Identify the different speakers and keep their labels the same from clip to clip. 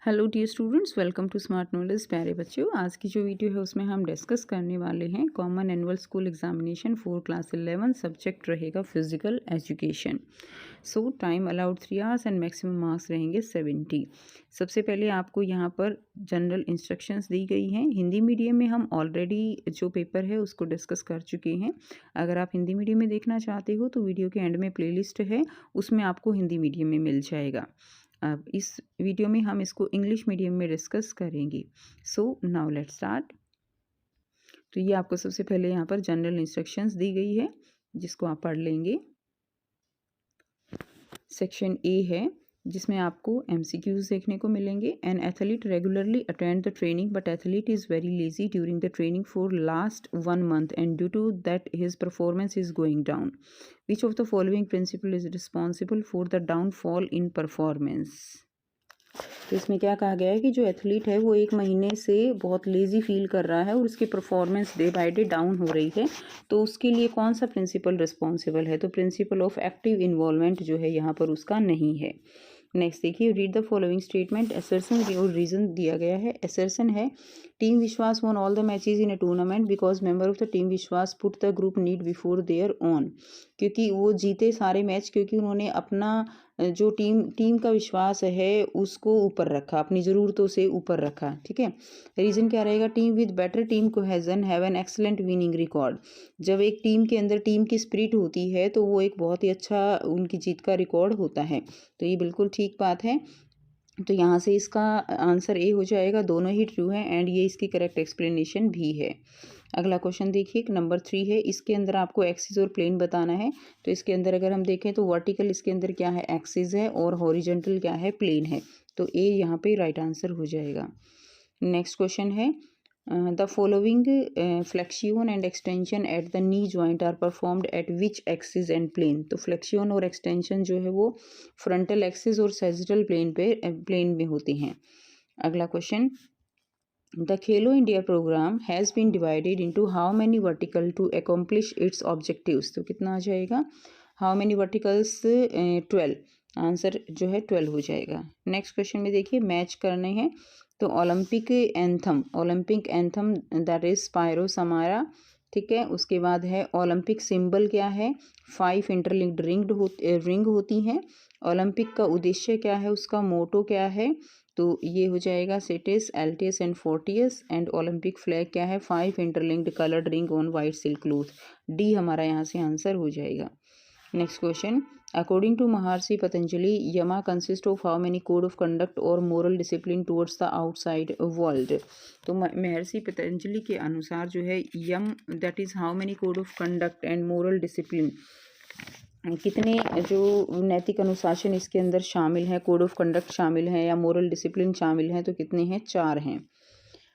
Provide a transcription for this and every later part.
Speaker 1: Hello dear students, welcome to smart knowledge. प्यारे बच्चों, आज की जो वीडियो है उसमें हम डिस्कस करने वाले हैं common annual school examination for class 11। Subject रहेगा physical education. So time allowed 3 hours and maximum marks रहेंगे 70। सबसे पहले आपको यहाँ पर जनरल इंस्ट्रक्शंस दी गई हैं। हिंदी मीडियम में हम ऑलरेडी जो पेपर है उसको डिस्कस कर चुके हैं। अगर आप हिंदी मीडियम में देखना चाहते हो तो वीडियो के एंड में प्लेलिस्ट है, उसमें आपको हिंदी मीडियम में मिल जाएगा। अब इस वीडियो में हम इसको इंग्लिश मीडियम में डिस्कस करेंगे। So now let's start. तो ये आपको सबसे पहले यहाँ पर जनरल इंस्ट्रक्शंस दी गई है जिसको आप पढ़ लेंगे। सेक्शन ए है जिसमें आपको एमसीक्यूज देखने को मिलेंगे। An athlete regularly attend the training but athlete is very lazy during the training for last 1 month and due to that his performance is going down. Which of the following principle is responsible for the downfall in performance. तो इसमें क्या कहा गया है कि जो athlete है वो 1 महीने से बहुत लेज़ी फील कर रहा है और उसकी performance day by day down हो रही है, तो उसके लिए कौन सा प्रिंसिपल रिस्पॉन्सिबल है। तो प्रिंसिपल ऑफ एक्टिव इन्वॉल्वमेंट जो है यहाँ पर उसका नहीं है। नेक्स्ट देखिए, read the following statement. Assertion और रीजन दिया गया है। असर्शन है team Vishwas won all the matches in a tournament because member of the team Vishwas put the group need before their own. क्योंकि वो जीते सारे मैच क्योंकि उन्होंने अपना जो टीम का विश्वास है उसको ऊपर रखा, अपनी ज़रूरतों से ऊपर रखा। ठीक है। रीज़न क्या रहेगा। Team with better team cohesion have an excellent winning record. जब एक टीम के अंदर टीम की स्पिरिट होती है तो वो एक बहुत ही अच्छा उनकी जीत का रिकॉर्ड होता है। तो ये बिल्कुल ठीक बात है। तो यहाँ से इसका आंसर ए हो जाएगा। दोनों ही ट्रू हैं एंड ये इसकी करेक्ट एक्सप्लेनेशन भी है। अगला क्वेश्चन देखिए, नंबर 3 है। इसके अंदर आपको एक्सिस और प्लेन बताना है। तो इसके अंदर अगर हम देखें तो वर्टिकल इसके अंदर क्या है, एक्सिस है, और हॉरिजॉन्टल क्या है, प्लेन है। तो ए यहाँ पे राइट आंसर हो जाएगा। नेक्स्ट क्वेश्चन है the following flexion and extension at the knee joint are performed at which axis and plane. तो फ्लेक्सियन और एक्सटेंशन जो है वो फ्रंटल एक्सिस और सेजिटल प्लेन में होते हैं। अगला question, the Khelo India programme has been divided into how many vertical to accomplish its objectives. तो कितना आ जाएगा, हाउ मैनी वर्टिकल्स, 12। आंसर जो है 12 हो जाएगा। नेक्स्ट क्वेश्चन में देखिए, मैच करने हैं। तो Olympic anthem that is Spyros Samaras. ठीक है। उसके बाद है ओलंपिक सिंबल क्या है, 5 इंटरलिंक्ड रिंग होती हैं। ओलंपिक का उद्देश्य क्या है, उसका मोटो क्या है। तो ये हो जाएगा citius, altius and fortius. And Olympic flag क्या है, 5 interlinked coloured ring on white silk cloth. डी हमारा यहाँ से आंसर हो जाएगा। Next question, according to Maharshi Patanjali yama consist of how many code of conduct और moral discipline towards the outside world. तो महर्षि पतंजलि के अनुसार जो है yama that is how many code of conduct and moral discipline, कितने जो नैतिक अनुशासन इसके अंदर शामिल है, कोड ऑफ कंडक्ट शामिल है या मोरल डिसिप्लिन शामिल है, तो कितने हैं, 4 हैं।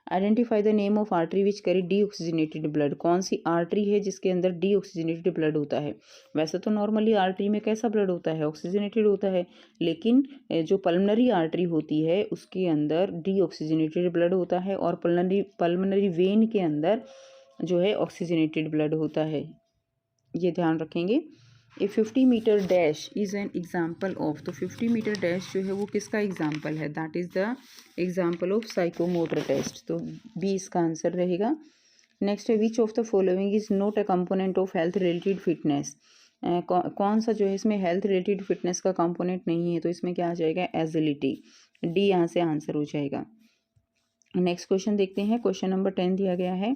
Speaker 1: Identify the name of artery which carry deoxygenated blood. कौन सी आर्टरी है जिसके अंदर डीऑक्सीजनेटेड ब्लड होता है। वैसे तो नॉर्मली आर्टरी में कैसा ब्लड होता है, ऑक्सीजनेटेड होता है, लेकिन जो पल्मनरी आर्टरी होती है उसके अंदर डीऑक्सीजनेटेड ब्लड होता है और पल्मनरी वेन के अंदर जो है ऑक्सीजनेटेड ब्लड होता है। ये ध्यान रखेंगे। A 50 meter dash is an example of. तो 50 मीटर डैश जो है वो किसका एग्जाम्पल है, that is the example of psychomotor test. तो बी इसका आंसर रहेगा। नेक्स्ट है, which of the following is not a component of health related fitness. कौन सा जो है इसमें हेल्थ रिलेटेड फिटनेस का कंपोनेंट नहीं है। तो इसमें क्या आ जाएगा, एजिलिटी। डी यहाँ से आंसर हो जाएगा। नेक्स्ट क्वेश्चन देखते हैं। क्वेश्चन नंबर 10 दिया गया है,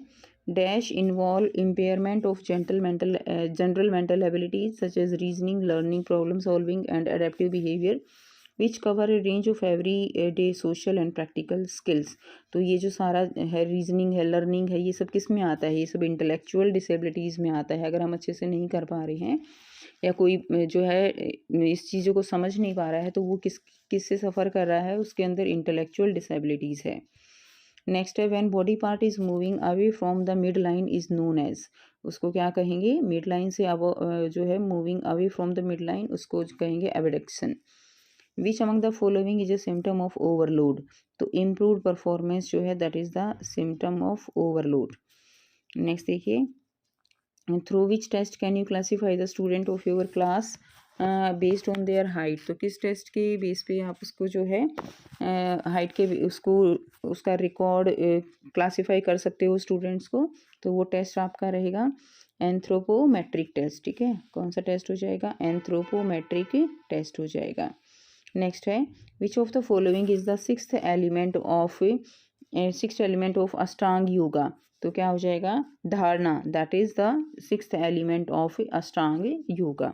Speaker 1: dash involve impairment of general mental abilities such as reasoning, learning, problem solving and adaptive behaviour which cover a range of every day social and practical skills. तो ये जो सारा है, रीजनिंग है, लर्निंग है, ये सब किस में आता है, ये सब इंटेलेक्चुअल डिसेबिलिटीज़ में आता है। अगर हम अच्छे से नहीं कर पा रहे हैं या कोई जो है इस चीज़ों को समझ नहीं पा रहा है तो वो किससे सफ़र कर रहा है, उसके अंदर इंटेलेक्चुअल डिसेबिलिटीज़ है। नेक्स्ट है, when body part is moving away from the mid line is known as. उसको क्या कहेंगे, मिड लाइन से अब जो है moving away from the mid line, उसको कहेंगे abduction. Which among the following is a symptom of overload. तो इम्प्रूव्ड परफॉर्मेंस जो है that is the symptom of overload. Next देखिए, through which test can you classify the student of your class. Based on their height. तो किस test के base पे आप उसको जो है हाइट के उसको उसका रिकॉर्ड क्लासीफाई कर सकते हो स्टूडेंट्स को। तो वो टेस्ट आपका रहेगा एंथ्रोपोमेट्रिक टेस्ट। ठीक है, कौन सा टेस्ट हो जाएगा? एंथ्रोपोमेट्रिक टेस्ट हो जाएगा। नेक्स्ट है which of the following is the sixth element of Ashtanga yoga. तो क्या हो जाएगा? Dharana, that is the sixth element of Ashtanga yoga.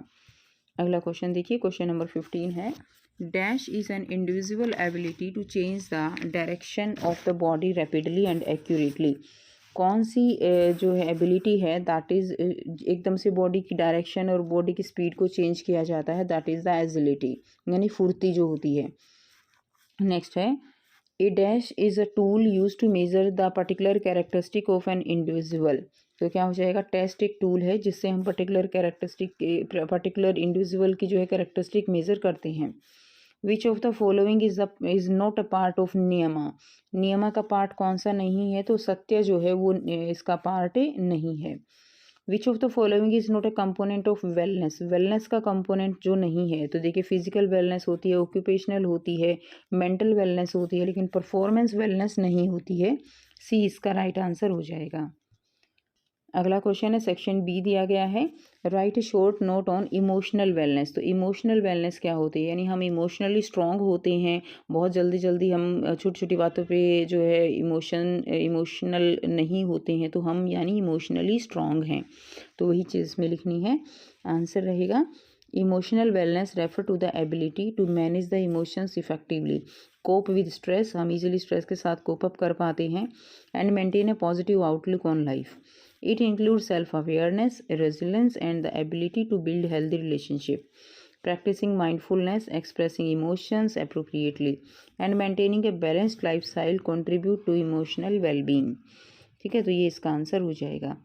Speaker 1: अगला क्वेश्चन देखिए, क्वेश्चन नंबर 15 है dash is an individual ability to change the direction of the body rapidly and accurately. कौन सी जो है एबिलिटी है दैट इज एकदम से बॉडी की डायरेक्शन और बॉडी की स्पीड को चेंज किया जाता है, दैट इज द एजिलिटी, यानी फुर्ती जो होती है। नेक्स्ट है A dash is a tool use to measure the particular characteristic of an individual. तो क्या हो जाएगा? टेस्ट एक टूल है जिससे हम पर्टिकुलर इंडिविजुअल की जो है कैरेक्टरिस्टिक मेजर करते हैं। विच of the following is not a part of नियमा। नियमा का पार्ट कौन सा नहीं है? तो सत्य जो है वो इसका पार्ट नहीं है। Which of the following is not a component of wellness. Wellness का कंपोनेंट जो नहीं है, तो देखिए फिजिकल वेलनेस होती है, ऑक्यूपेशनल होती है, मेंटल वेलनेस होती है, लेकिन परफॉर्मेंस वेलनेस नहीं होती है। सी इसका राइट आंसर हो जाएगा। अगला क्वेश्चन है सेक्शन बी दिया गया है right short note on emotional wellness. तो इमोशनल वेलनेस क्या होती है? यानी हम इमोशनली स्ट्रांग होते हैं, बहुत जल्दी जल्दी हम छोटी छोटी बातों पे जो है इमोशनल नहीं होते हैं, तो हम यानी इमोशनली स्ट्रांग हैं। तो वही चीज़ में लिखनी है, आंसर रहेगा emotional wellness refer to the ability to manage the emotions effectively, cope with stress, हम इजीली स्ट्रेस के साथ कोप अप कर पाते हैं, and maintain a positive outlook on life. It includes self-awareness, resilience, and the ability to build healthy relationship. Practicing mindfulness, expressing emotions appropriately, and maintaining a balanced lifestyle contribute to emotional well-being. ठीक है, तो ये इसका answer हो जाएगा।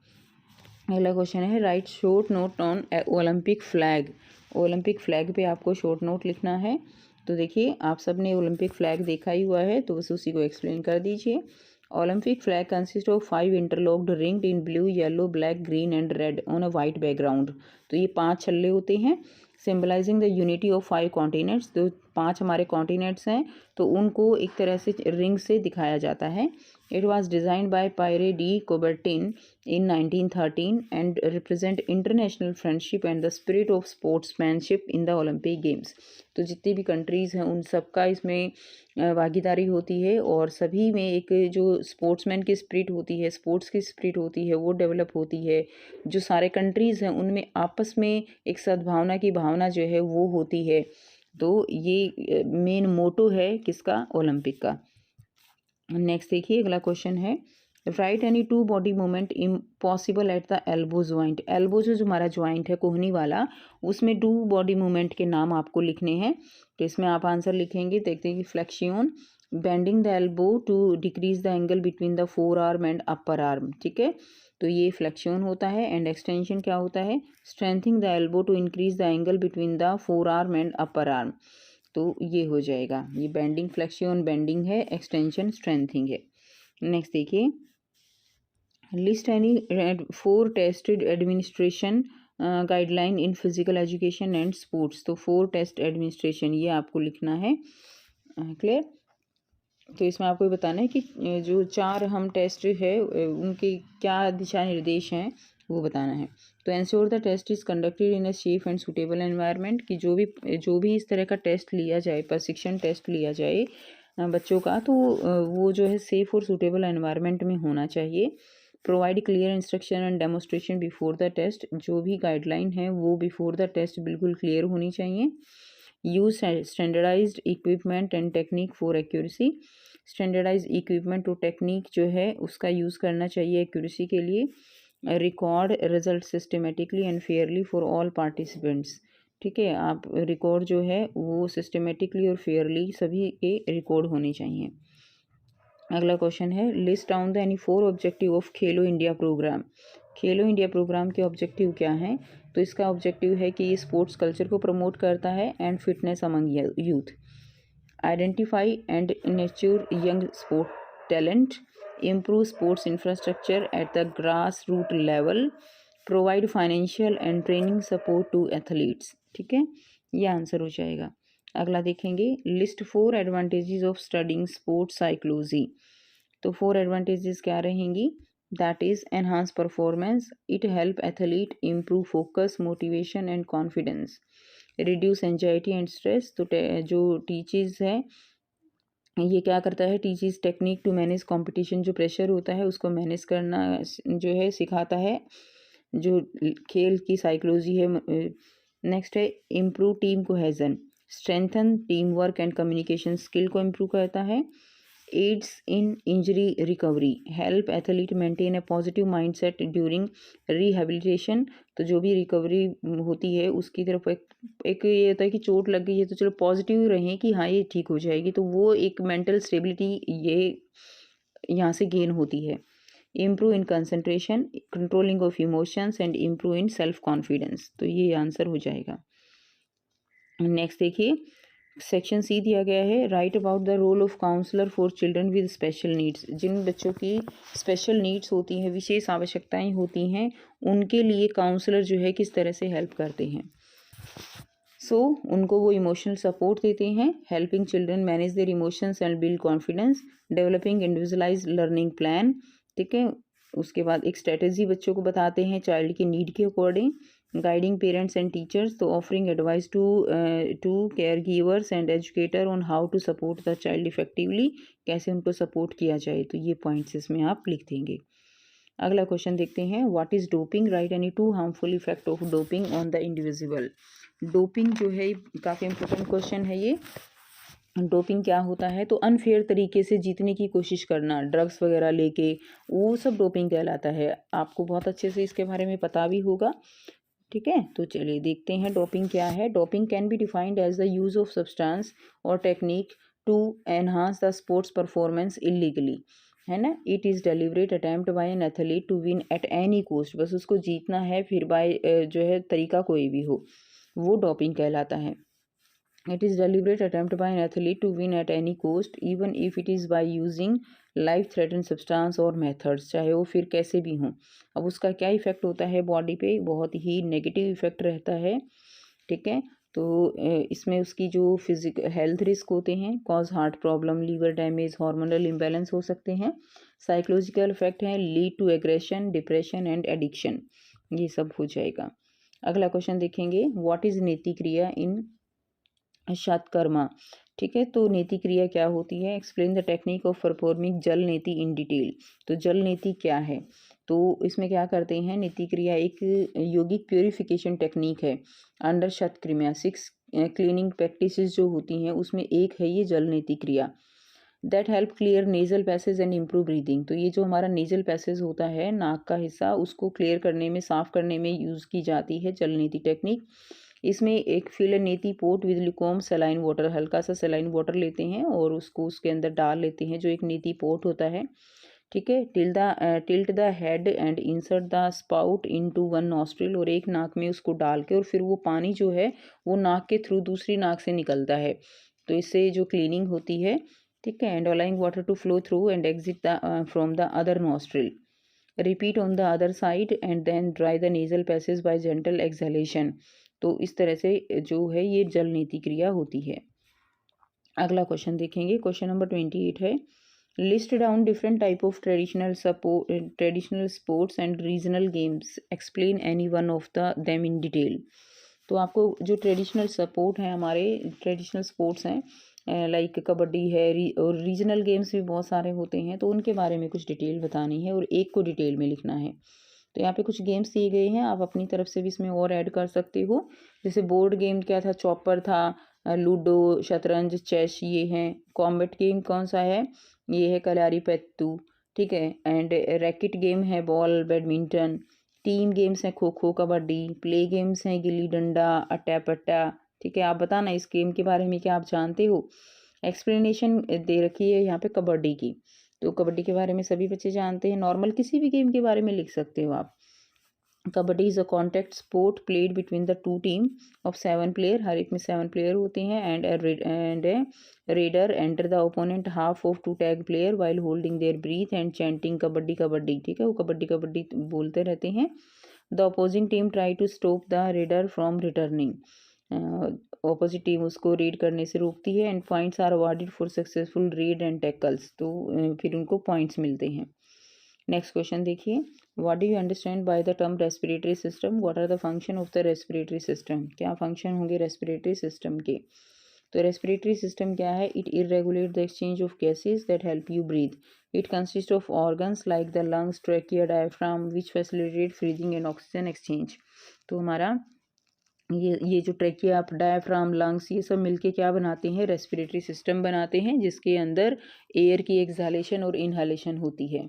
Speaker 1: अगला question है right short note on Olympic flag. Olympic flag पे आपको शॉर्ट नोट लिखना है। तो देखिए आप सबने ओलंपिक फ्लैग देखा ही हुआ है, तो बस उसी को एक्सप्लेन कर दीजिए। Olympic flag consists of 5 interlocked ringed in blue, yellow, black, green and red on a white background। तो ये 5 छल्ले होते हैं symbolising the unity of 5 continents. तो 5 हमारे कॉन्टिनेंट्स हैं, तो उनको एक तरह से रिंग से दिखाया जाता है। It was designed bye Pierre D Coubertin in 1913 and represent international friendship and the spirit of sportsmanship in the Olympic games. तो जितनी भी कंट्रीज़ हैं उन सबका इसमें भागीदारी होती है, और सभी में एक जो स्पोर्ट्समैन की स्पिरिट होती है, स्पोर्ट्स की स्पिरिट होती है, वो डेवलप होती है। जो सारे कंट्रीज़ हैं उनमें आपस में एक सद्भावना की भावना जो है वो होती है। तो ये मेन मोटो है किसका? ओलंपिक का। नेक्स्ट देखिए अगला क्वेश्चन है right any two body movement impossible at the elbow joint. Elbow जो हमारा ज्वाइंट है कोहनी वाला, उसमें 2 बॉडी मूवमेंट के नाम आपको लिखने हैं। तो इसमें आप आंसर लिखेंगे, देखते हैं कि flexion, bending the elbow to decrease the angle between the forearm and upper arm. ठीक है, तो ये फ्लेक्सियन होता है। एंड एक्सटेंशन क्या होता है? Strengthening the elbow to increase the angle between the forearm and upper arm. तो ये हो जाएगा, ये बेंडिंग फ्लेक्सियन बेंडिंग है, एक्सटेंशन स्ट्रेंथिंग है। नेक्स्ट देखिए list any 4 tested administration guideline in physical education and sports. तो 4 टेस्ट एडमिनिस्ट्रेशन ये आपको लिखना है। क्लियर? तो इसमें आपको बताना है कि जो 4 हम टेस्ट है उनके क्या दिशा निर्देश हैं वो बताना है। तो ensure the test is conducted in a safe and suitable environment, कि जो भी इस तरह का टेस्ट लिया जाए, प्रशिक्षण टेस्ट लिया जाए बच्चों का, तो वो जो है सेफ़ और सूटेबल एनवायरनमेंट में होना चाहिए। Provide clear instruction and demonstration before the test, जो भी गाइडलाइन है वो बिफोर द टेस्ट बिल्कुल क्लियर होनी चाहिए। Use standardized equipment and technique for accuracy. Standardize equipment और टेक्निक जो है उसका यूज़ करना चाहिए एक्यूरेसी के लिए। Record result systematically and fairly for all participants. ठीक है, आप रिकॉर्ड जो है वो सिस्टमेटिकली और फेयरली सभी के रिकॉर्ड होने चाहिए। अगला क्वेश्चन है list down the any 4 objective of Khelo India programme. Khelo India programme के ऑब्जेक्टिव क्या हैं? तो इसका ऑब्जेक्टिव है कि ये स्पोर्ट्स कल्चर को प्रमोट करता है and fitness among youth, identify and nurture young sport talent, improve sports infrastructure at the grassroots level, provide financial and training support to athletes। ठीक है, ये आंसर हो जाएगा। अगला देखेंगे, list 4 advantages of studying sports psychology. तो 4 advantages क्या रहेंगी? That is enhance performance, it help athlete improve focus, motivation and confidence, reduce anxiety and stress. तो जो टीचेस है ये क्या करता है? Teaches technique to manage competition, जो प्रेशर होता है उसको मैनेज करना जो है सिखाता है, जो खेल की साइकोलॉजी है। नेक्स्ट है improve team cohesion, strengthen team work and communication skill को इम्प्रूव करता है। Aids in injury recovery, help athlete maintain a positive mindset during rehabilitation. तो जो भी रिकवरी होती है उसकी तरफ एक ये होता है कि चोट लग गई है तो चलो पॉजिटिव रहें कि हाँ ये ठीक हो जाएगी, तो वो एक मेंटल स्टेबिलिटी ये यहाँ से गेन होती है। Improve in concentration, controlling of emotions and improve in self confidence. तो ये आंसर हो जाएगा। नेक्स्ट देखिए, सेक्शन सी दिया गया है, write about the role of counsellor for children with special needs. जिन बच्चों की स्पेशल नीड्स होती हैं, विशेष आवश्यकताएं होती हैं, उनके लिए काउंसलर जो है किस तरह से हेल्प करते हैं। उनको वो इमोशनल सपोर्ट देते हैं, helping children manage their emotions and build confidence, developing individualise learning plan. ठीक है, उसके बाद एक स्ट्रेटेजी बच्चों को बताते हैं चाइल्ड की नीड के according, guiding parents and teachers, तो offering advice to care givers and educator on how to support the child effectively, कैसे उनको सपोर्ट किया जाए। तो ये पॉइंट्स इसमें आप लिख देंगे। अगला क्वेश्चन देखते हैं, what is doping, right any 2 harmful effect of doping on the individual. Doping जो है काफ़ी इंपॉर्टेंट क्वेश्चन है ये। डोपिंग क्या होता है? तो अनफेयर तरीके से जीतने की कोशिश करना, ड्रग्स वगैरह लेके, वो सब डोपिंग कहलाता है। आपको बहुत अच्छे से इसके बारे में पता भी होगा। ठीक है, तो चलिए देखते हैं डोपिंग क्या है। Doping can be defined as the use of substance और technique to enhance the sports performance illegally, है ना। It is deliberate attempt by an athlete to win at any cost, बस उसको जीतना है, फिर बाय जो है तरीका कोई भी हो, वो डोपिंग कहलाता है। It is deliberate attempt by an athlete to win at any cost, even if it is by using life-threatening substance और methods, चाहे वो फिर कैसे भी हों। अब उसका क्या इफेक्ट होता है बॉडी पे? बहुत ही नेगेटिव इफेक्ट रहता है। ठीक है, तो इसमें उसकी जो फिजिक हेल्थ रिस्क होते हैं, cause heart problem, liver damage, hormonal imbalance हो सकते हैं। साइकोलॉजिकल इफेक्ट हैं, lead to aggression, depression and addiction, ये सब हो जाएगा। अगला क्वेश्चन देखेंगे, व्हाट इज नीति क्रिया इन शतकर्मा। ठीक है, तो नीति क्रिया क्या होती है? Explain the technique of performing जल नीति इन डिटेल। तो जल नीति क्या है? तो इसमें क्या करते हैं, नीति क्रिया एक योगिक प्योरिफिकेशन टेक्निक है अंडर शतक्रिया। 6 क्लीनिंग प्रैक्टिसेस जो होती हैं उसमें एक है ये जल नीति क्रिया। That help clear nasal passage and improve breathing. तो ये जो हमारा नेजल पैसेज होता है, नाक का हिस्सा, उसको क्लियर करने में, साफ करने में यूज़ की जाती है जल नीति टेक्निक। इसमें एक फिल नीति पोट विद लुकोम सलाइन वाटर, हल्का सा सलाइन वाटर लेते हैं और उसको उसके अंदर डाल लेते हैं, जो एक नीति पोट होता है। ठीक है, tilt the head and insert the spout into one nostril, और एक नाक में उसको डाल के और फिर वो पानी जो है वो नाक के थ्रू दूसरी नाक से निकलता है। तो इससे जो क्लीनिंग होती है। ठीक है, and allowing water to flow through and exit the from the other nostril. Repeat on the other side and then dry the nasal passage by gentle exhalation. तो इस तरह से जो है ये जल नीति क्रिया होती है। अगला क्वेश्चन देखेंगे, क्वेश्चन नंबर 28 है, list down different type of traditional sports and regional games, explain any one of the them in detail. तो आपको जो ट्रेडिशनल सपोर्ट हैं, हमारे ट्रेडिशनल स्पोर्ट्स हैं, लाइक कबड्डी है, और रीजनल गेम्स भी बहुत सारे होते हैं, तो उनके बारे में कुछ डिटेल बतानी है और एक को डिटेल में लिखना है। तो यहाँ पे कुछ गेम्स दिए गए हैं, आप अपनी तरफ से भी इसमें और ऐड कर सकते हो। जैसे बोर्ड गेम क्या था? चॉपर था, लूडो, शतरंज, चेस, ये हैं। कॉम्बैट गेम कौन सा है? ये है कलारी पत्तू। ठीक है, एंड रैकेट गेम है बॉल, बैडमिंटन। टीम गेम्स हैं खो खो, कबड्डी। प्ले गेम्स हैं गिल्ली डंडा, अट्टा पट्टा। ठीक है, आप बताना इस गेम के बारे में क्या आप जानते हो। एक्सप्लेनेशन दे रखी है यहाँ पे कबड्डी की, तो कबड्डी के बारे में सभी बच्चे जानते हैं। नॉर्मल किसी भी गेम के बारे में लिख सकते हो आप। Kabaddi is a contact sport played between the 2 team of 7 player, हर एक में 7 प्लेयर होते हैं। And raider enter the opponent half of 2 tag player while holding their breath and chanting kabaddi kabaddi. ठीक है, वो कबड्डी कबड्डी बोलते रहते हैं। The opposing team try to stop the raider from returning. Opposite team उसको रीड करने से रोकती है। And points are awarded for successful raid and tackles, तो फिर उनको पॉइंट्स मिलते हैं। नेक्स्ट क्वेश्चन देखिए, what do you understand by the term respiratory system, what are the function of the respiratory system, क्या फंक्शन होंगे रेस्पिरेटरी सिस्टम के। तो रेस्पिरेटरी सिस्टम क्या है, it regulate the exchange of gases that help you breathe, it consist of organs like the lungs, trachea, diaphragm which facilitate breathing and oxygen exchange. तो हमारा ये जो ट्रैकिया, डायफ्राम, लंग्स, ये सब मिलके क्या बनाते हैं, रेस्पिरेटरी सिस्टम बनाते हैं, जिसके अंदर एयर की एक्सहालेशन और इनहालेशन होती है।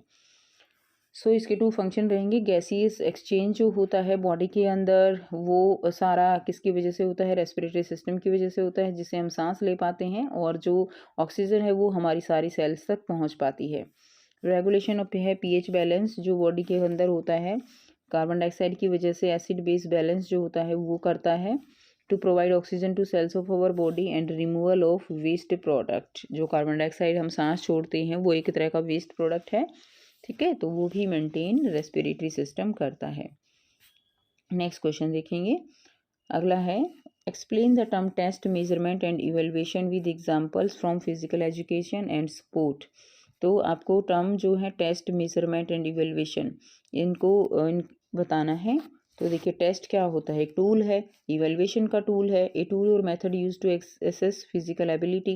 Speaker 1: सो इसके टू फंक्शन रहेंगे। गैसियस एक्सचेंज जो होता है बॉडी के अंदर, वो सारा किसकी वजह से होता है, रेस्पिरेटरी सिस्टम की वजह से होता है, जिससे हम सांस ले पाते हैं, और जो ऑक्सीजन है वो हमारी सारी सेल्स तक पहुंच पाती है। रेगुलेशन ऑफ है पीएच बैलेंस, जो बॉडी के अंदर होता है, कार्बन डाइऑक्साइड की वजह से एसिड बेस बैलेंस जो होता है वो करता है। To provide oxygen to cells of our body and removal of waste product, जो कार्बन डाइऑक्साइड हम सांस छोड़ते हैं वो एक तरह का वेस्ट प्रोडक्ट है, ठीक है, तो वो भी मेंटेन रेस्पिरेटरी सिस्टम करता है। नेक्स्ट क्वेश्चन देखेंगे, अगला है, explain the term test, measurement and evaluation with examples from physical education and sport. तो आपको टर्म जो है टेस्ट, मेजरमेंट एंड इवेल्युएशन, इनको बताना है। तो देखिए, टेस्ट क्या होता है, एक टूल है, इवेल्युएशन का टूल है, ए टूल और method use to assess physical ability,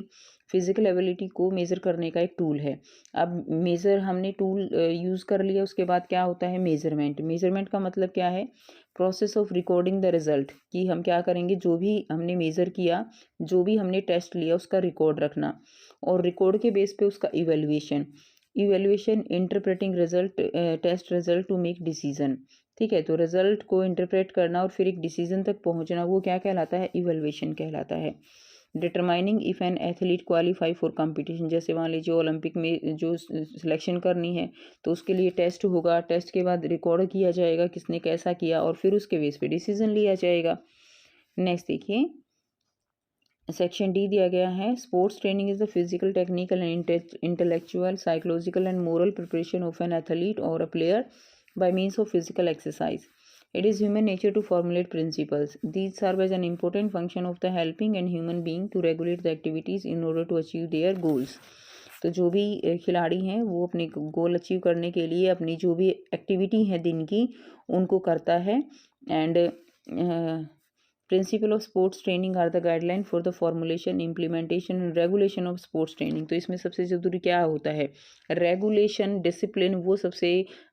Speaker 1: physical ability को मेज़र करने का एक टूल है। अब मेज़र हमने टूल यूज़ कर लिया, उसके बाद क्या होता है मेज़रमेंट। मेज़रमेंट का मतलब क्या है, process of recording the result, कि हम क्या करेंगे, जो भी हमने मेज़र किया, जो भी हमने टेस्ट लिया उसका रिकॉर्ड रखना, और रिकॉर्ड के बेस पे उसका evaluation. Evaluation interpreting result, test result to make decision, ठीक है, तो रिजल्ट को इंटरप्रेट करना और फिर एक डिसीजन तक पहुंचना, वो क्या कहलाता है, इवेल्युएशन कहलाता है। Determining if an athlete qualify for competition, जैसे मान लीजिए ओलंपिक में जो सिलेक्शन करनी है, तो उसके लिए टेस्ट होगा, टेस्ट के बाद रिकॉर्ड किया जाएगा किसने कैसा किया, और फिर उसके बेस पे डिसीजन लिया जाएगा। नेक्स्ट देखिए, सेक्शन डी दिया गया है, sports training is the physical, technical and intellectual, psychological and moral preparation of an athlete और a player by means of physical exercise. It is human nature to formulate principles. These serve as an important function of the helping and human being to regulate the activities in order to achieve their goals. तो जो भी खिलाड़ी हैं वो अपने goal achieve करने के लिए अपनी जो भी एक्टिविटी है दिन की उनको करता है। And principle of sports training are the guideline for the formulation, implementation and regulation of sports training. तो इसमें सबसे ज़रूरी क्या होता है, रेगुलेशन, डिसिप्लिन, वो सबसे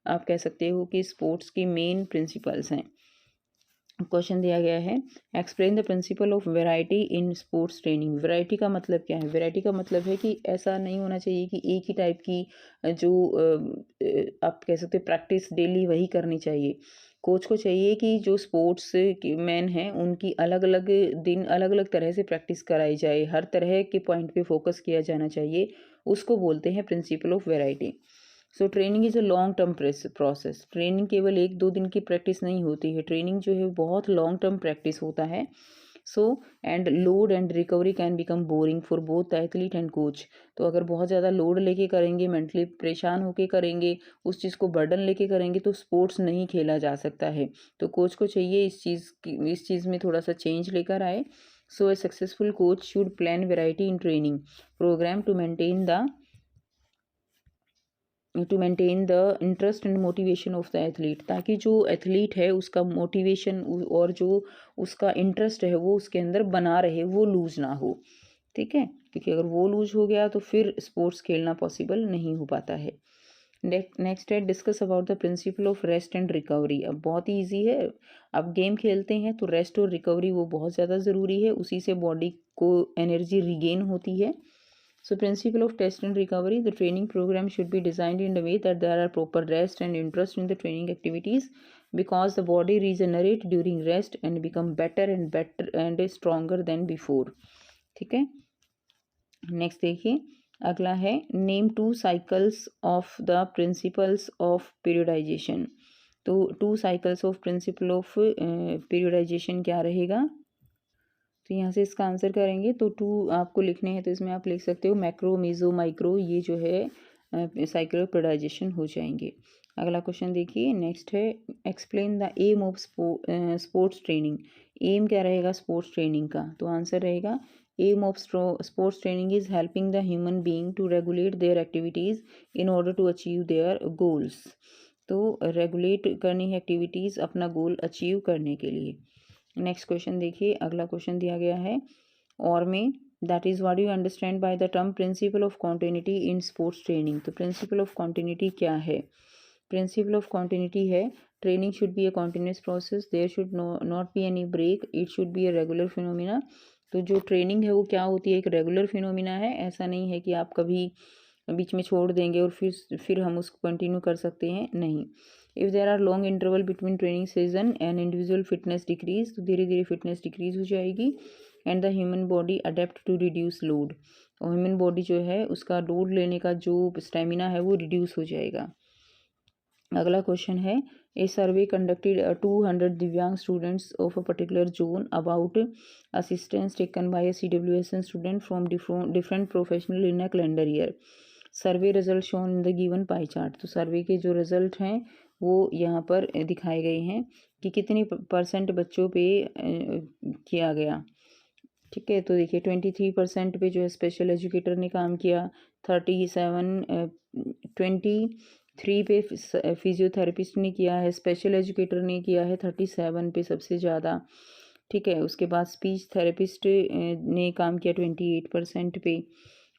Speaker 1: आप कह सकते हो कि स्पोर्ट्स की मेन प्रिंसिपल्स हैं। क्वेश्चन दिया गया है, explain the principle of variety in sports training. Variety का मतलब क्या है, वैरायटी का मतलब है कि ऐसा नहीं होना चाहिए कि एक ही टाइप की जो आप कह सकते हैं प्रैक्टिस डेली वही करनी चाहिए। कोच को चाहिए कि जो स्पोर्ट्स के मैन हैं उनकी अलग अलग दिन अलग अलग तरह से प्रैक्टिस कराई जाए, हर तरह के पॉइंट पे फोकस किया जाना चाहिए, उसको बोलते हैं principle of variety. So training is a long term process. Training केवल एक दो दिन की प्रैक्टिस नहीं होती है, ट्रेनिंग जो है बहुत लॉन्ग टर्म प्रैक्टिस होता है। So and load and recovery can become boring for both athlete and coach. तो अगर बहुत ज़्यादा लोड लेके करेंगे, मेंटली परेशान होके करेंगे, उस चीज़ को बर्डन लेके करेंगे, तो स्पोर्ट्स नहीं खेला जा सकता है। तो कोच को चाहिए इस चीज़ में थोड़ा सा चेंज लेकर आए। So a successful coach should plan variety in training programme to maintain the interest and motivation of the athlete, ताकि जो एथलीट है उसका मोटिवेशन और जो उसका इंटरेस्ट है वो उसके अंदर बना रहे, वो लूज ना हो, ठीक है, क्योंकि अगर वो लूज हो गया तो फिर स्पोर्ट्स खेलना पॉसिबल नहीं हो पाता है। नेक्स्ट है, discuss about the principle of rest and recovery. अब बहुत ही ईजी है, अब गेम खेलते हैं तो रेस्ट और रिकवरी वो बहुत ज़्यादा ज़रूरी है, उसी से बॉडी को एनर्जी रिगेन होती है। So principle of test and recovery, the training program should be designed in a way that there are proper rest and interest in the training activities, because the body regenerate during rest and become better and stronger than before, ठीक है। Next देखिए, अगला है, name two cycles of the principles of periodisation. तो two cycles of principle of periodisation क्या रहेगा, तो यहाँ से इसका आंसर करेंगे तो टू आपको लिखने हैं, तो इसमें आप लिख सकते हो मैक्रो, मेजो, माइक्रो, ये जो है साइक्लोपेडाइजेशन हो जाएंगे। अगला क्वेश्चन देखिए, नेक्स्ट है explain the aim of sports training. Aim क्या रहेगा स्पोर्ट्स ट्रेनिंग का? तो आंसर रहेगा aim of sports training is helping the human being to regulate their activities in order to achieve their goals. तो regulate करनी है activities अपना goal achieve करने के लिए। नेक्स्ट क्वेश्चन देखिए, अगला क्वेश्चन दिया गया है और में that is what you understand by the term principle of continuity in sports training. तो प्रिंसिपल ऑफ कॉन्टिन्यूटी क्या है? प्रिंसिपल ऑफ कॉन्टिन्यूटी है training should be a continuous process, there should not be any break, it should be a regular phenomena. तो जो training है वो क्या होती है? एक रेगुलर फिनोमिना है। ऐसा नहीं है कि आप कभी बीच में छोड़ देंगे और फिर हम उसको कंटिन्यू कर सकते हैं, नहीं। If there are long interval between training season and individual fitness decrease, तो धीरे धीरे फिटनेस डिक्रीज हो जाएगी and the human body adapt to reduce load. और ह्यूमन बॉडी जो है उसका लोड लेने का जो स्टेमिना है वो रिड्यूस हो जाएगा। अगला क्वेश्चन है ए सर्वे कंडक्टेड 200 दिव्यांग students of a particular zone about assistance taken by CWSN student from different professional in a calendar year. Survey result shown in the given pie chart. तो सर्वे के जो रिजल्ट हैं वो यहाँ पर दिखाए गए हैं कि कितनी % बच्चों पे किया गया। ठीक है, तो देखिए 23% पे जो है स्पेशल एजुकेटर ने काम किया, 23 पे फिजियोथेरेपिस्ट ने किया है, स्पेशल एजुकेटर ने किया है 37 पे सबसे ज़्यादा। ठीक है, उसके बाद स्पीच थेरेपिस्ट ने काम किया 28% पे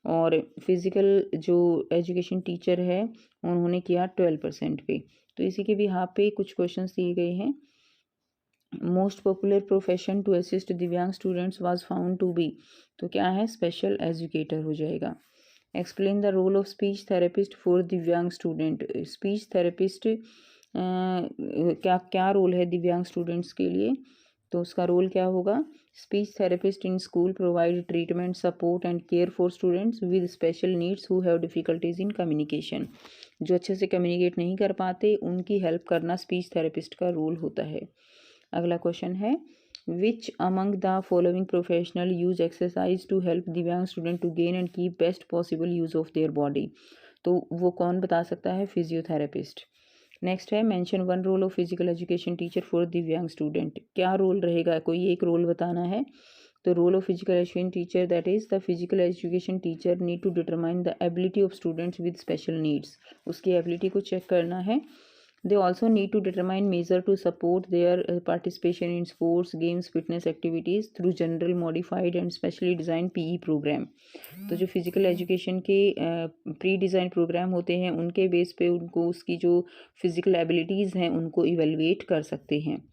Speaker 1: और फिज़िकल जो एजुकेशन टीचर है उन्होंने किया 12% पे। तो इसी के भी यहाँ पे कुछ क्वेश्चंस दिए गए हैं। Most popular profession to assist divyang students was found to be, तो क्या है? स्पेशल एजुकेटर हो जाएगा। Explain the role of speech therapist for divyang student. Speech therapist क्या क्या रोल है दिव्यांग स्टूडेंट्स के लिए? तो उसका रोल क्या होगा? Speech therapist in school provide treatment support and care for students with special needs who have difficulties in communication. जो अच्छे से कम्युनिकेट नहीं कर पाते उनकी हेल्प करना स्पीच थेरेपिस्ट का रोल होता है। अगला क्वेश्चन है which among the following professional use exercise to help divyang student to gain and keep best possible use of their body. तो वो कौन बता सकता है? फिजियोथेरेपिस्ट। नेक्स्ट है mention one role of physical education teacher for divyang student. क्या role रहेगा? कोई एक रोल बताना है। तो role of physical education teacher that is the physical education teacher need to determine the ability of students with special needs. उसकी ability को check करना है। They also need to determine measure to support their participation in sports, games, fitness activities through general modified and specially designed PE program। तो जो physical education के pre design programme होते हैं उनके बेस पे उनको उसकी जो फिजिकल एबिलिटीज़ हैं उनको इवेलुएट कर सकते हैं।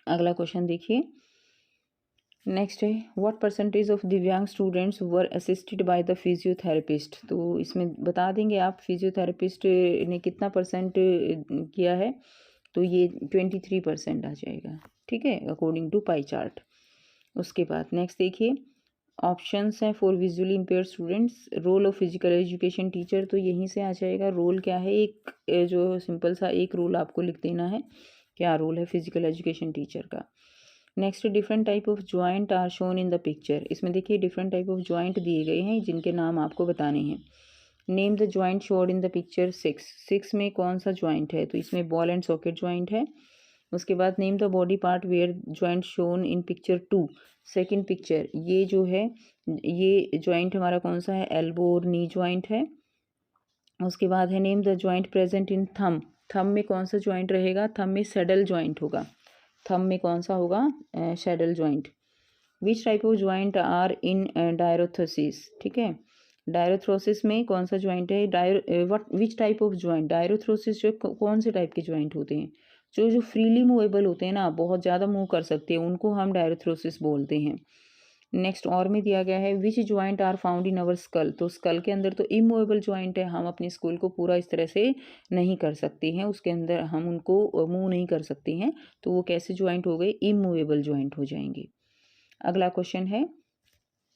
Speaker 1: अगला क्वेश्चन देखिए, नेक्स्ट है व्हाट परसेंटेज ऑफ दिव्यांग students were assisted by the physiotherapist. तो इसमें बता देंगे आप फिजियोथेरेपिस्ट ने कितना % किया है? तो ये 23% आ जाएगा। ठीक है, अकॉर्डिंग टू पाई चार्ट। उसके बाद नेक्स्ट देखिए, ऑप्शंस हैं for visually impair students. Role of physical education teacher, तो यहीं से आ जाएगा। रोल क्या है? एक जो सिंपल सा एक रोल आपको लिख देना है, क्या रोल है फिजिकल एजुकेशन टीचर का। Next different type of joint are shown in the picture. इसमें देखिए डिफरेंट टाइप ऑफ ज्वाइंट दिए गए हैं जिनके नाम आपको बताने हैं। Name the joint showed in the picture 6 में कौन सा ज्वाइंट है? तो इसमें बॉल एंड सॉकेट ज्वाइंट है। उसके बाद name the body part where joint shown in picture 2। Second picture ये जो है ये ज्वाइंट हमारा कौन सा है? एल्बो और नी ज्वाइंट है। उसके बाद है name the joint present in thumb. Thumb में कौन सा ज्वाइंट रहेगा? थंब में सैडल ज्वाइंट होगा। थंब में कौन सा होगा? Saddle joint. Which type of joint are in diarthrosis. ठीक है, डायरोथ्रोसिस में कौन सा ज्वाइंट है? Which type of joint? Diarthrosis जो कौन से टाइप के ज्वाइंट होते हैं? जो जो फ्रीली मूवेबल होते हैं ना, बहुत ज़्यादा मूव कर सकते हैं, उनको हम डायरोथ्रोसिस बोलते हैं। नेक्स्ट और में दिया गया है which joint are found in our skull. तो स्कल के अंदर तो इमूवेबल ज्वाइंट है, हम अपने स्कूल को पूरा इस तरह से नहीं कर सकते हैं, उसके अंदर हम उनको मूव नहीं कर सकते हैं, तो वो कैसे ज्वाइंट हो गए? इमूवेबल ज्वाइंट हो जाएंगे। अगला क्वेश्चन है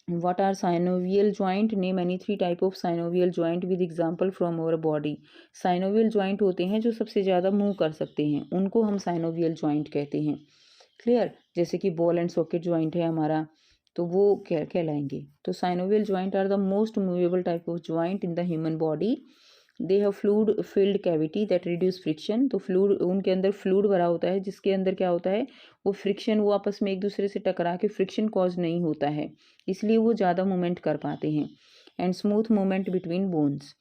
Speaker 1: what are synovial joint? name any 3 type of synovial joint with example from our body। synovial joint होते हैं जो सबसे ज़्यादा मूव कर सकते हैं, उनको हम synovial joint कहते हैं। क्लियर? जैसे कि बॉल एंड सॉकेट ज्वाइंट है हमारा, तो वो क्या कहलाएंगे। तो synovial joint are the most movable type of joint in the human body. They have fluid filled cavity that reduce friction. तो फ्लूड, उनके अंदर फ्लूड भरा होता है जिसके अंदर क्या होता है, वो फ्रिक्शन, वो आपस में एक दूसरे से टकरा के फ्रिक्शन कॉज नहीं होता है, इसलिए वो ज़्यादा मूवमेंट कर पाते हैं। And smooth movement between bones.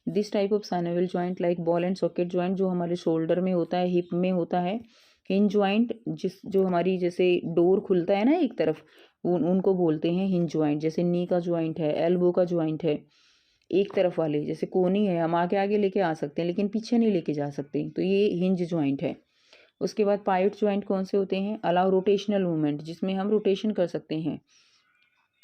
Speaker 1: This type of synovial joint like ball and socket joint जो हमारे शोल्डर में होता है, हिप में होता है। हिंज जॉइंट जो हमारी जैसे डोर खुलता है ना एक तरफ, उनको बोलते हैं हिंज जॉइंट। जैसे नी का जॉइंट है, एल्बो का जॉइंट है, एक तरफ वाले जैसे कोनी है, हम आगे आगे लेके आ सकते हैं लेकिन पीछे नहीं लेके जा सकते, तो ये हिंज जॉइंट है। उसके बाद पाइवट जॉइंट कौन से होते हैं, अलाउ रोटेशनल मूवमेंट, जिसमें हम रोटेशन कर सकते हैं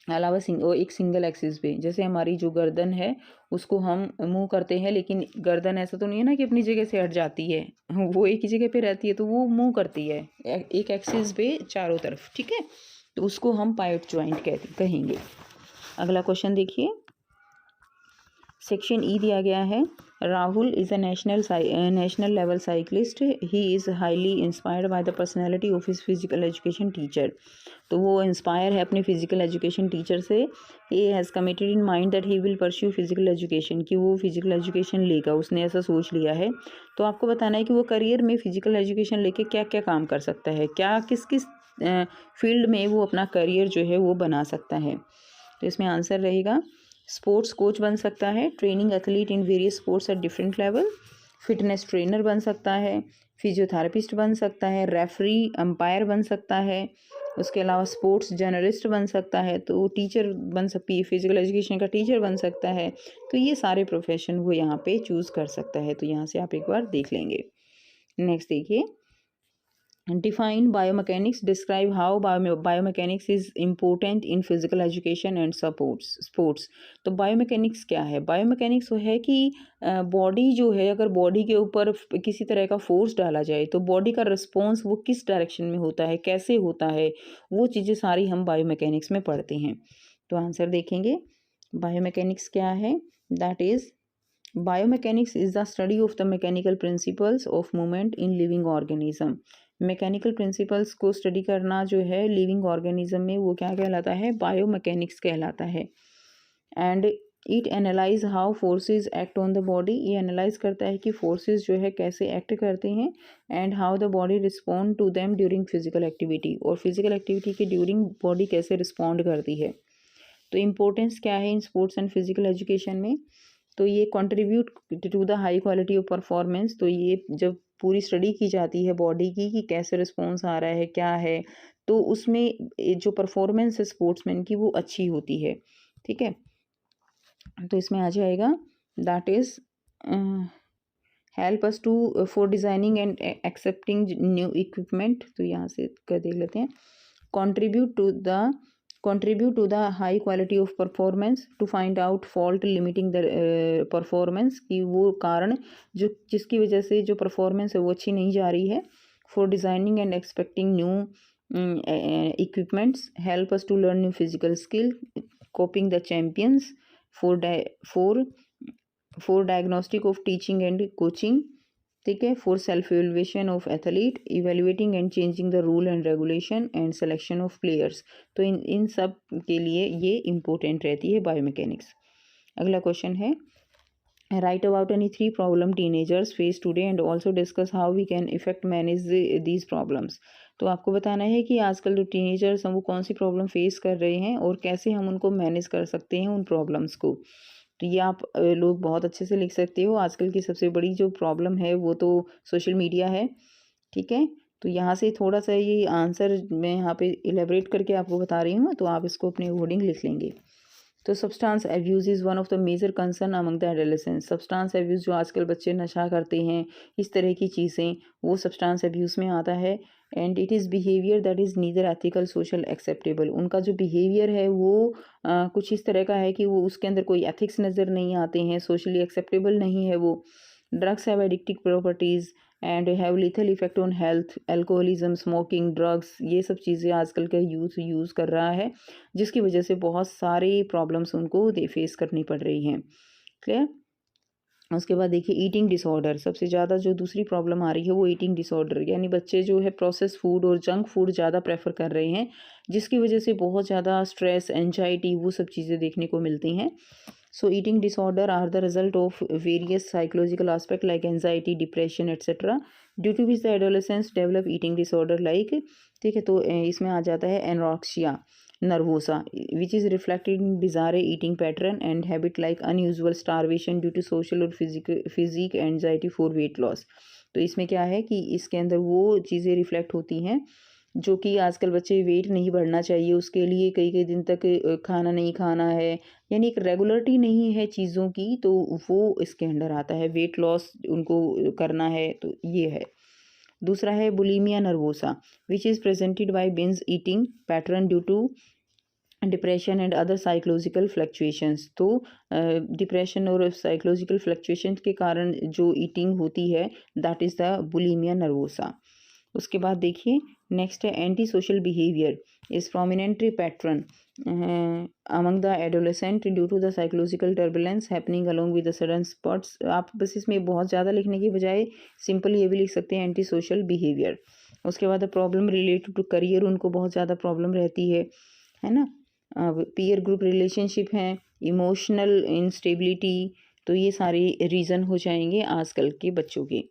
Speaker 1: अलावा एक सिंगल एक्सिस पे। जैसे हमारी जो गर्दन है उसको हम मूव करते हैं, लेकिन गर्दन ऐसा तो नहीं है ना कि अपनी जगह से हट जाती है, वो एक ही जगह पे रहती है, तो वो मूव करती है एक एक्सिस पे चारों तरफ, ठीक है। तो उसको हम पाइवट जॉइंट कहेंगे। अगला क्वेश्चन देखिए, सेक्शन ई दिया गया है। Rahul is a national level cyclist. He is highly inspired by the personality of his physical education teacher. तो वो इंस्पायर है अपने फिजिकल एजुकेशन टीचर से। He has committed in mind that he will pursue physical education, कि वो physical education लेगा, उसने ऐसा सोच लिया है। तो आपको बताना है कि वो करियर में फिजिकल एजुकेशन लेके क्या क्या काम कर सकता है, क्या किस किस फील्ड में वो अपना करियर जो है वो बना सकता है। तो इसमें आंसर रहेगा, स्पोर्ट्स कोच बन सकता है, training athlete in various sports at different level, fitness trainer बन सकता है, फिजियोथेरेपिस्ट बन सकता है, रेफरी अंपायर बन सकता है, उसके अलावा स्पोर्ट्स जर्नलिस्ट बन सकता है, तो टीचर बन सकती है, फिजिकल एजुकेशन का टीचर बन सकता है। तो ये सारे प्रोफेशन वो यहाँ पे चूज़ कर सकता है, तो यहाँ से आप एक बार देख लेंगे। नेक्स्ट देखिए, define biomechanics, describe how biomechanics is important in physical education and sports। तो biomechanics क्या है, biomechanics वो है कि बॉडी जो है, अगर बॉडी के ऊपर किसी तरह का फोर्स डाला जाए तो बॉडी का रिस्पॉन्स वो किस डायरेक्शन में होता है, कैसे होता है, वो चीज़ें सारी हम बायोमैकेनिक्स में पढ़ते हैं। तो आंसर देखेंगे, बायोमैकेनिक्स क्या है, that is biomechanics is the study of the mechanical principles of movement in living organism. Mechanical principles को स्टडी करना जो है लिविंग ऑर्गेनिज्म में, वो क्या कहलाता है, बायोमैकेनिक्स कहलाता है। And it analyse how forces act on the body, ये एनालाइज करता है कि फोर्सेस जो है कैसे एक्ट करते हैं। And how the body respond to them during physical activity, और फिजिकल एक्टिविटी के ड्यूरिंग बॉडी कैसे रिस्पॉन्ड करती है। तो इम्पोर्टेंस क्या है इन स्पोर्ट्स एंड फिजिकल एजुकेशन में, तो ये contribute to the high quality of performance. तो ये जब पूरी स्टडी की जाती है बॉडी की कि कैसे रिस्पॉन्स आ रहा है, क्या है, तो उसमें जो परफॉर्मेंस है स्पोर्ट्समैन की वो अच्छी होती है, ठीक है। तो इसमें आ जाएगा, that is help us to for designing and accepting new equipment. तो यहाँ से कर देख लेते हैं, contribute to the contribute to the high quality of performance to find out fault limiting the performance, कि वो कारण जो जिसकी वजह से जो परफॉर्मेंस है वो अच्छी नहीं जा रही है। for designing and expecting new equipments, help us to learn new physical skill, coping the champions, for for diagnostic of teaching and coaching, ठीक है, for self evaluation of athlete, evaluating and changing the rule and regulation and selection of players. तो इन सब के लिए ये important रहती है biomechanics. अगला क्वेश्चन है, write about any 3 problem teenagers face today and also discuss how we can effect manage these problems. तो आपको बताना है कि आजकल जो टीनेजर्स हैं वो कौन सी प्रॉब्लम फेस कर रहे हैं और कैसे हम उनको मैनेज कर सकते हैं उन प्रॉब्लम्स को। तो ये आप लोग बहुत अच्छे से लिख सकते हो। आजकल की सबसे बड़ी जो प्रॉब्लम है वो तो सोशल मीडिया है, ठीक है। तो यहाँ से थोड़ा सा ये आंसर मैं यहाँ पे इलेबरेट करके आपको बता रही हूँ, तो आप इसको अपने अकॉर्डिंग लिख लेंगे। तो substance abuse is one of the major concern among the adolescence. Substance abuse जो आजकल बच्चे नशा करते हैं, इस तरह की चीज़ें, वो सब्सटेंस एब्यूज़ में आता है। And it is behaviour that is neither ethical social acceptable. उनका जो बिहेवियर है वो कुछ इस तरह का है कि वो उसके अंदर कोई एथिक्स नज़र नहीं आते हैं, सोशली एक्सेप्टेबल नहीं है वो। Drugs have addictive properties and have lethal effect on health, alcoholism, smoking, drugs, ये सब चीज़ें आजकल का यूथ यूज़ कर रहा है, जिसकी वजह से बहुत सारी प्रॉब्लम्स उनको फेस करनी पड़ रही हैं। क्लियर। उसके बाद देखिए ईटिंग डिसऑर्डर, सबसे ज़्यादा जो दूसरी प्रॉब्लम आ रही है वो ईटिंग डिसऑर्डर, यानी बच्चे जो है प्रोसेस फूड और जंक फूड ज़्यादा प्रेफर कर रहे हैं, जिसकी वजह से बहुत ज़्यादा स्ट्रेस, एंजाइटी, वो सब चीज़ें देखने को मिलती हैं। So eating disorder are the result of various psychological aspect like anxiety, depression etcetera, due to which the adolescents develop eating disorder like, ठीक है। तो इसमें आ जाता है anorexia nervosa, which is reflected in bizarre eating pattern and habit like unusual starvation due to social और physique anxiety for weight loss। तो इसमें क्या है कि इसके अंदर वो चीज़ें रिफ्लेक्ट होती हैं जो कि आजकल बच्चे वेट नहीं बढ़ना चाहिए उसके लिए कई कई दिन तक खाना नहीं खाना है, यानी एक रेगुलरिटी नहीं है चीज़ों की, तो वो इसके अंडर आता है। वेट लॉस उनको करना है, तो ये है। दूसरा है bulimia nervosa, which is presented by binge eating pattern due to depression and other psychological fluctuations. तो डिप्रेशन और साइकोलॉजिकल फ्लक्चुएशन के कारण जो ईटिंग होती है, that is the bulimia nervosa. उसके बाद देखिए नेक्स्ट है anti social behaviour is prominent pattern among the adolescent due to the psychological turbulence happening along with the sudden spots. आप बस इसमें बहुत ज़्यादा लिखने की बजाय सिंपल ये भी लिख सकते हैं एंटी सोशल बिहेवियर। उसके बाद प्रॉब्लम रिलेटेड टू करियर, उनको बहुत ज़्यादा प्रॉब्लम रहती है ना। पीयर ग्रुप रिलेशनशिप हैं, इमोशनल इंस्टेबिलिटी, तो ये सारे रीज़न हो जाएंगे आजकल के बच्चों के।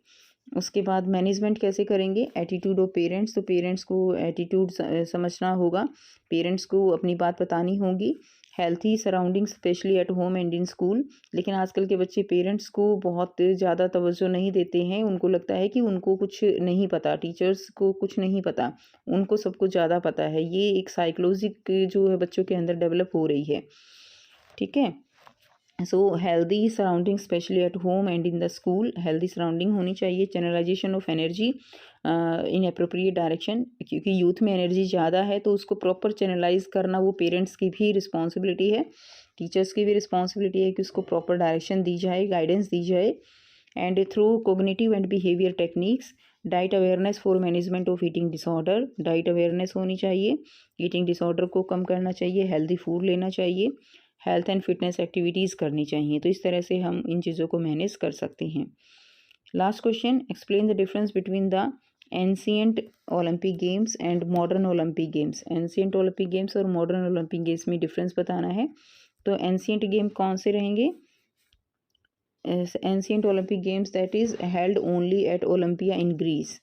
Speaker 1: उसके बाद मैनेजमेंट कैसे करेंगे, एटीट्यूड ऑफ पेरेंट्स, तो पेरेंट्स को एटीट्यूड समझना होगा, पेरेंट्स को अपनी बात बतानी होगी। Healthy surrounding specially at home and in school, लेकिन आजकल के बच्चे पेरेंट्स को बहुत ज़्यादा तवज्जो नहीं देते हैं, उनको लगता है कि उनको कुछ नहीं पता, टीचर्स को कुछ नहीं पता, उनको सब कुछ ज़्यादा पता है। ये एक साइकोलॉजिक जो है बच्चों के अंदर डेवलप हो रही है, ठीक है। So healthy surrounding specially at home and in the school, healthy surrounding होनी चाहिए। Channelisation of energy in appropriate direction, क्योंकि यूथ में एनर्जी ज़्यादा है तो उसको प्रॉपर चैनलाइज करना वो पेरेंट्स की भी रिस्पॉन्सिबिलिटी है, टीचर्स की भी रिस्पॉन्सिबिलिटी है कि उसको प्रॉपर डायरेक्शन दी जाए, गाइडेंस दी जाए। And through cognitive and behaviour techniques, diet awareness for management of eating disorder, diet awareness होनी चाहिए, ईटिंग डिसऑर्डर को कम करना चाहिए, हेल्दी फूड लेना चाहिए, हेल्थ एंड फिटनेस एक्टिविटीज़ करनी चाहिए। तो इस तरह से हम इन चीज़ों को मैनेज कर सकते हैं। Last question, explain the difference between the ancient Olympic games and modern Olympic games. Ancient Olympic games और मॉडर्न ओलंपिक गेम्स में डिफरेंस बताना है। तो एंशिएंट गेम कौन से रहेंगे, ancient Olympic games that is held only at Olympia in Greece,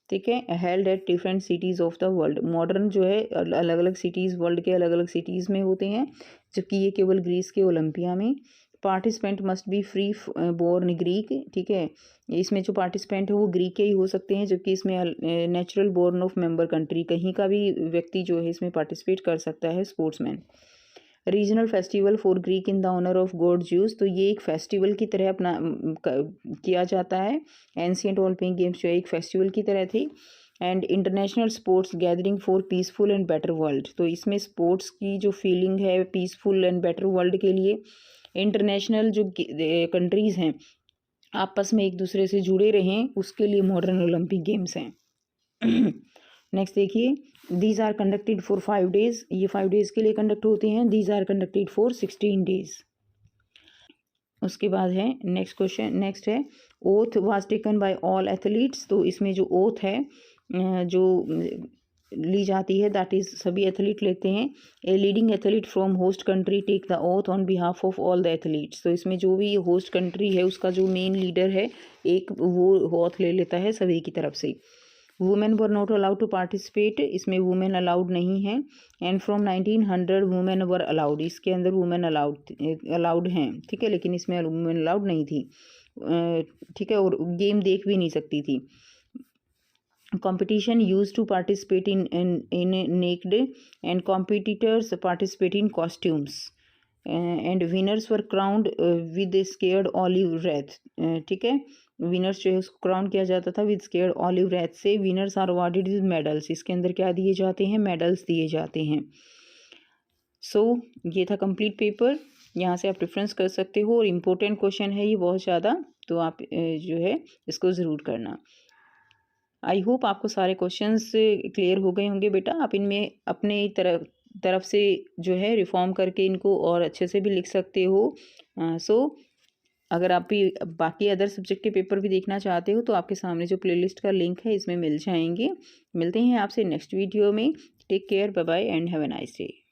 Speaker 1: ठीक है, held at different cities of the world. Modern जो है अलग अलग सिटीज़, वर्ल्ड के अलग अलग सिटीज़ में होते हैं, जबकि ये केवल ग्रीस के ओलंपिया में। Participant must be free born Greek, ठीक है, इसमें जो पार्टिसिपेंट है वो ग्रीक के ही हो सकते हैं, जबकि इसमें natural born of member country, कहीं का भी व्यक्ति जो है इसमें पार्टिसिपेट कर सकता है, sportsman. Regional festival for Greek in the honour of god Zeus, तो ये एक फेस्टिवल की तरह अपना किया जाता है। एंशिएंट ओलंपिक गेम्स जो है एक फेस्टिवल की तरह थी। And international sports gathering for peaceful and better world, तो इसमें स्पोर्ट्स की जो फीलिंग है पीसफुल एंड बेटर वर्ल्ड के लिए इंटरनेशनल जो कंट्रीज़ हैं आपस में एक दूसरे से जुड़े रहें, उसके लिए मॉडर्न ओलंपिक गेम्स हैं। नेक्स्ट देखिए, these are conducted for 5 days, ये 5 days के लिए कंडक्ट होते हैं। These are conducted for 16 days। उसके बाद है नेक्स्ट क्वेश्चन, नेक्स्ट है oath was taken by all athletes, तो इसमें जो ओथ है जो ली जाती है दैट इज़ सभी एथलीट लेते हैं। A leading athlete from host country take the oath on behalf of all the athletes, तो इसमें जो भी होस्ट कंट्री है उसका जो मेन लीडर है एक, वो ओथ ले लेता है सभी की तरफ से। Women were not allowed to participate, इसमें वुमेन अलाउड नहीं है। And from 1900 women were allowed, इसके अंदर वुमेन अलाउड हैं, ठीक है, लेकिन इसमें वुमेन अलाउड नहीं थी, ठीक है, और गेम देख भी नहीं सकती थी। competition used to participate in naked and competitors participate in costumes and winners were crowned with a scared olive wreath, ठीक है, विनर्स जो है उसको क्राउन किया जाता था विद स्केयर्ड ऑलिव रेथ से। Winners are awarded with medals, इसके अंदर क्या दिए जाते हैं, मेडल्स दिए जाते हैं। सो ये था कंप्लीट पेपर, यहाँ से आप रेफरेंस कर सकते हो और इम्पोर्टेंट क्वेश्चन है ये बहुत ज़्यादा, तो आप जो है इसको ज़रूर करना। आई होप आपको सारे क्वेश्चंस क्लियर हो गए होंगे बेटा, आप इनमें अपने तरफ से जो है रिफॉर्म करके इनको और अच्छे से भी लिख सकते हो। सो अगर आप भी बाकी अदर सब्जेक्ट के पेपर भी देखना चाहते हो तो आपके सामने जो प्लेलिस्ट का लिंक है इसमें मिल जाएंगे। मिलते हैं आपसे नेक्स्ट वीडियो में। Take care, bye bye and have a nice day.